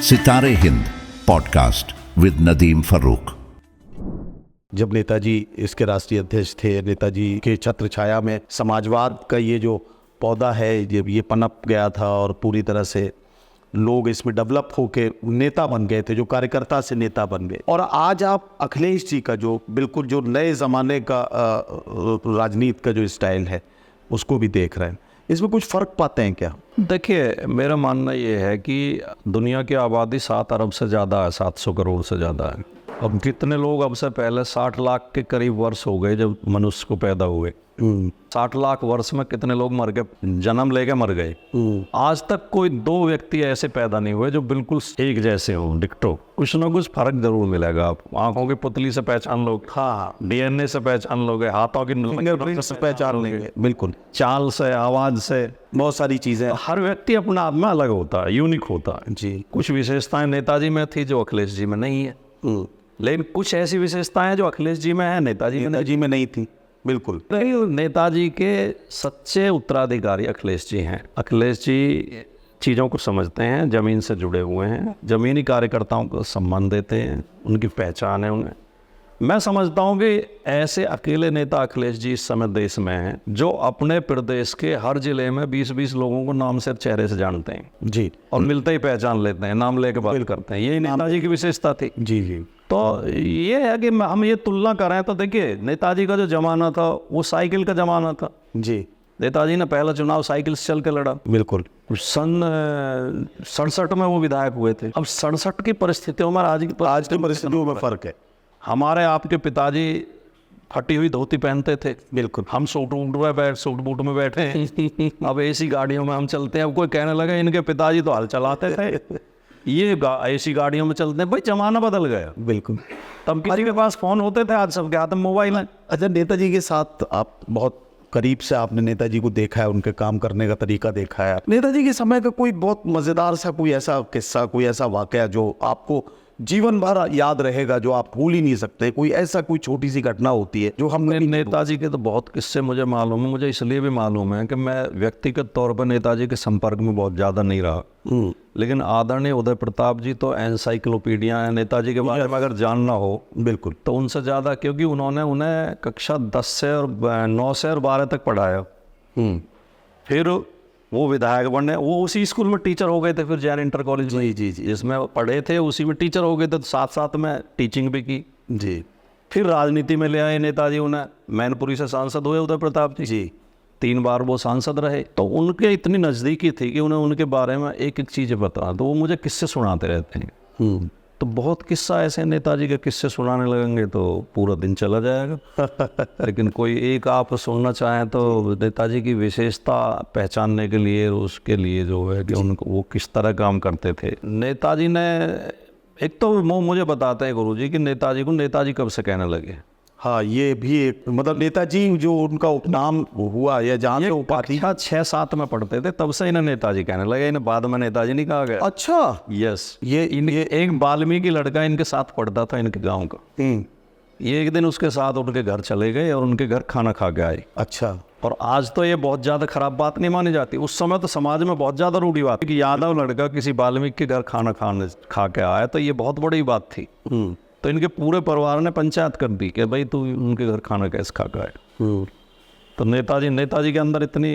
सितारे Hind podcast with Nadeem Farooq. जब नेताजी इसके राष्ट्रीय अध्यक्ष थे, नेताजी के छत्र छाया में समाजवाद का ये जो पौधा है जब ये पनप गया था और पूरी तरह से लोग इसमें डेवलप होके नेता बन गए थे, जो कार्यकर्ता से नेता बन गए। और आज आप अखिलेश जी का जो बिल्कुल जो नए ज़माने का राजनीति का जो स्टाइल है उसको भी देख रहे हैं, इसमें कुछ फ़र्क पाते हैं क्या? देखिए, मेरा मानना ये है कि दुनिया की आबादी 7 अरब से ज़्यादा है, 700 करोड़ से ज़्यादा है। अब कितने लोग अब से पहले 60 लाख के करीब वर्ष हो गए जब मनुष्य को पैदा हुए। 60 लाख वर्ष में कितने लोग मर गए, जन्म लेके मर गए। आज तक कोई 2 व्यक्ति ऐसे पैदा नहीं हुए जो बिल्कुल एक जैसे हों, डिक्टो। कुछ ना कुछ फर्क जरूर मिलेगा। आप आंखों की पुतली से पहचान लोगे, हाँ, डीएनए से पहचान लोगे, हाथों की फिंगरप्रिंट से पहचान लेंगे, बिल्कुल, चाल से, आवाज से, बहुत सारी चीज़ें। हर व्यक्ति अपने आप में अलग होता है, यूनिक होता है जी। कुछ विशेषताएं नेताजी में थी जो अखिलेश जी में नहीं है, लेकिन कुछ ऐसी विशेषताएं जो अखिलेश जी में है नेताजी में नहीं थी। बिल्कुल, नेताजी के सच्चे उत्तराधिकारी अखिलेश जी हैं। अखिलेश जी चीज़ों को समझते हैं, ज़मीन से जुड़े हुए हैं, ज़मीनी कार्यकर्ताओं को सम्मान देते हैं, उनकी पहचान है उन्हें। मैं समझता हूँ कि ऐसे अकेले नेता अखिलेश जी इस समय देश में हैं जो अपने प्रदेश के हर जिले में 20-20 लोगों को नाम से, चेहरे से जानते हैं जी, और मिलते ही पहचान लेते हैं, नाम लेके बात करते हैं। यही नेताजी की विशेषता थी। जी जी। तो ये है कि हम ये तुलना कर रहे हैं तो देखिए, नेताजी का जो ज़माना था वो साइकिल का ज़माना था जी। नेताजी ने पहला चुनाव साइकिल से चल के लड़ा। बिल्कुल। सन 67 में वो विधायक हुए थे। अब 67 की परिस्थितियों में आज की परिस्थितियों में फ़र्क है। हमारे आपके पिताजी फटी हुई धोती पहनते थे, बिल्कुल, हम सूट बूट में बैठे हैं। अब एसी गाड़ियों में हम चलते हैं। अब कोई कहने लगा इनके पिताजी तो हल चलाते थे, ये एसी गाड़ियों में चलते हैं। भाई जमाना बदल गया। बिल्कुल। तब किसी के पास फ़ोन होते थे, आज सबके हाथ में मोबाइल है। अच्छा, नेताजी के साथ आप बहुत करीब से आपने नेताजी को देखा है, उनके काम करने का तरीका देखा है। नेताजी के समय का कोई बहुत मज़ेदार सा कोई ऐसा किस्सा, कोई ऐसा वाकया जो आपको जीवन भर याद रहेगा, जो आप भूल ही नहीं सकते? कोई ऐसा कोई छोटी सी घटना होती है जो हम नेताजी के तो बहुत किस्से मुझे मालूम है। मुझे इसलिए भी मालूम है कि मैं व्यक्तिगत तौर पर नेताजी के संपर्क में बहुत ज़्यादा नहीं रहा, लेकिन आदरणीय उदय प्रताप जी तो एनसाइक्लोपीडिया है नेताजी के बारे में। अगर जानना हो बिल्कुल तो उनसे ज़्यादा, क्योंकि उन्होंने उन्हें कक्षा 10 से और 9 से और 12 तक पढ़ाया। फिर वो विधायक बने, वो उसी स्कूल में टीचर हो गए थे, फिर जैन इंटर कॉलेज में जी जिसमें पढ़े थे उसी में टीचर हो गए थे, तो साथ साथ में टीचिंग भी की जी। फिर राजनीति में ले आए नेताजी, उन्हें मैनपुरी से सांसद हुए उदय प्रताप जी 3 बार वो सांसद रहे। तो उनके इतनी नज़दीकी थी कि उन्हें उनके बारे में एक एक चीज़ पता, तो वो मुझे किस्से सुनाते रहते हैं। तो बहुत किस्सा ऐसे नेताजी के किस्से सुनाने लगेंगे तो पूरा दिन चला जाएगा। लेकिन कोई एक आप सुनना चाहें तो नेताजी की विशेषता पहचानने के लिए, उसके लिए जो है कि उनको वो किस तरह काम करते थे। नेताजी ने एक तो वो मुझे बताते हैं गुरुजी कि नेताजी को नेताजी कब से कहने लगे। हाँ, ये भी एक मतलब नेताजी जो उनका उपनाम हुआ या जहाँ से उपाधि 6-7 में पढ़ते थे तब से इन्हें नेताजी कहने लगे, इन्हें बाद में नेताजी नहीं कहा गया। अच्छा, यस। ये एक वाल्मीकि लड़का इनके साथ पढ़ता था इनके गांव का। ये एक दिन उसके साथ उनके घर चले गए और उनके घर खाना खा के आए। अच्छा। और आज तो ये बहुत ज़्यादा खराब बात नहीं मानी जाती, उस समय तो समाज में बहुत ज़्यादा रूढ़ी बात कि यादव लड़का किसी वाल्मीकि के घर खाना खा के आया, तो ये बहुत बड़ी बात थी। तो इनके पूरे परिवार ने पंचायत कर दी कि भाई तू उनके घर खाना कैसे खा के आए। तो नेताजी के अंदर इतनी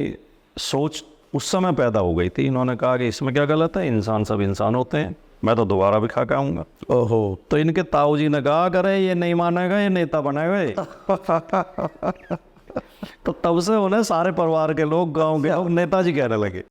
सोच उस समय पैदा हो गई थी। इन्होंने कहा कि इसमें क्या गलत है, इंसान सब इंसान होते हैं, मैं तो दोबारा भी खा के आऊँगा। ओहो। तो इनके ताऊ जी ने कहा करे ये नहीं मानेगा, ये नेता बनाएगा। तो तब से उन्हें सारे परिवार के लोग गाँव के नेताजी कहने लगे।